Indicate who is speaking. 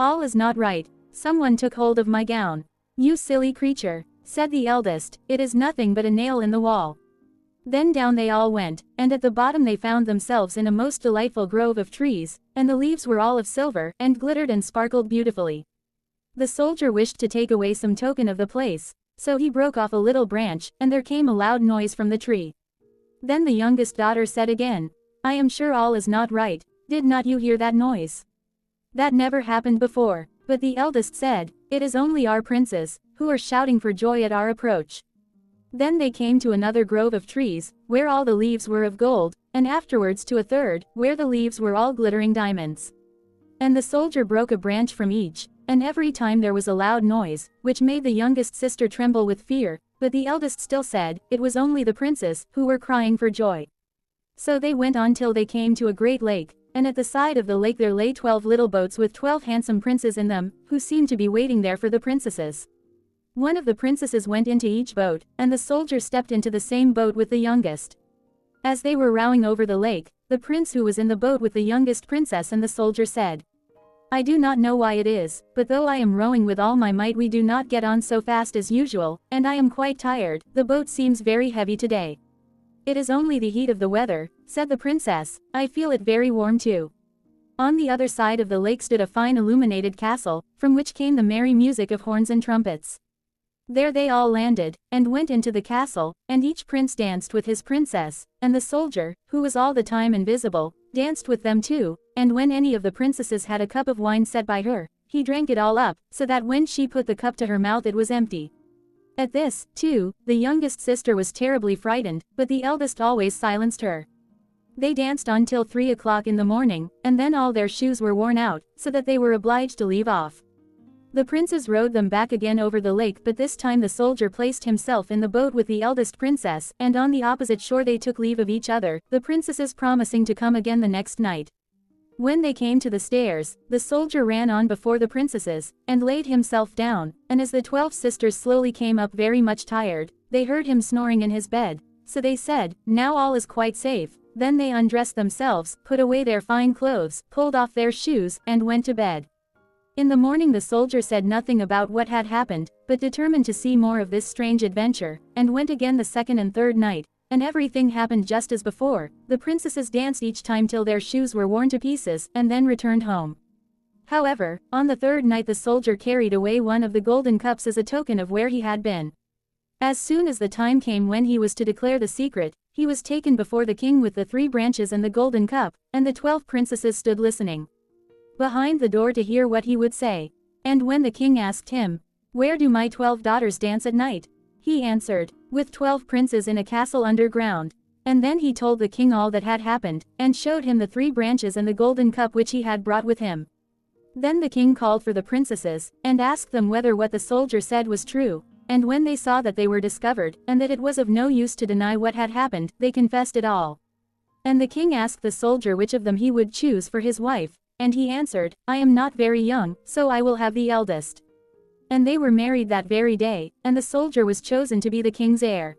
Speaker 1: All is not right. Someone took hold of my gown. You silly creature, said the eldest, it is nothing but a nail in the wall. Then down they all went, and at the bottom they found themselves in a most delightful grove of trees, and the leaves were all of silver, and glittered and sparkled beautifully. The soldier wished to take away some token of the place, so he broke off a little branch, and there came a loud noise from the tree. Then the youngest daughter said again, I am sure all is not right, did not you hear that noise? That never happened before, but the eldest said, it is only our princes, who are shouting for joy at our approach. Then they came to another grove of trees, where all the leaves were of gold, and afterwards to a third, where the leaves were all glittering diamonds. And the soldier broke a branch from each, and every time there was a loud noise, which made the youngest sister tremble with fear, but the eldest still said, it was only the princes, who were crying for joy. So they went on till they came to a great lake, and at the side of the lake there lay 12 little boats with 12 handsome princes in them, who seemed to be waiting there for the princesses. One of the princesses went into each boat, and the soldier stepped into the same boat with the youngest. As they were rowing over the lake, the prince who was in the boat with the youngest princess and the soldier said, I do not know why it is, but though I am rowing with all my might we do not get on so fast as usual, and I am quite tired, the boat seems very heavy today. It is only the heat of the weather, said the princess, I feel it very warm too. On the other side of the lake stood a fine illuminated castle, from which came the merry music of horns and trumpets. There they all landed, and went into the castle, and each prince danced with his princess, and the soldier, who was all the time invisible, danced with them too, and when any of the princesses had a cup of wine set by her, he drank it all up, so that when she put the cup to her mouth it was empty. At this, too, the youngest sister was terribly frightened, but the eldest always silenced her. They danced on till 3 o'clock in the morning, and then all their shoes were worn out, so that they were obliged to leave off. The princes rowed them back again over the lake, but this time the soldier placed himself in the boat with the eldest princess, and on the opposite shore they took leave of each other, the princesses promising to come again the next night. When they came to the stairs, the soldier ran on before the princesses, and laid himself down, and as the 12 sisters slowly came up very much tired, they heard him snoring in his bed, so they said, now all is quite safe. Then they undressed themselves, put away their fine clothes, pulled off their shoes, and went to bed. In the morning the soldier said nothing about what had happened, but determined to see more of this strange adventure, and went again the second and third night, and everything happened just as before. The princesses danced each time till their shoes were worn to pieces, and then returned home. However, on the third night the soldier carried away one of the golden cups as a token of where he had been. As soon as the time came when he was to declare the secret, he was taken before the king with the 3 branches and the golden cup, and the 12 princesses stood listening behind the door to hear what he would say. And when the king asked him, where do my 12 daughters dance at night? He answered, with 12 princes in a castle underground. And then he told the king all that had happened, and showed him the 3 branches and the golden cup which he had brought with him. Then the king called for the princesses, and asked them whether what the soldier said was true, and when they saw that they were discovered, and that it was of no use to deny what had happened, they confessed it all. And the king asked the soldier which of them he would choose for his wife, and he answered, I am not very young, so I will have the eldest. And they were married that very day, and the soldier was chosen to be the king's heir.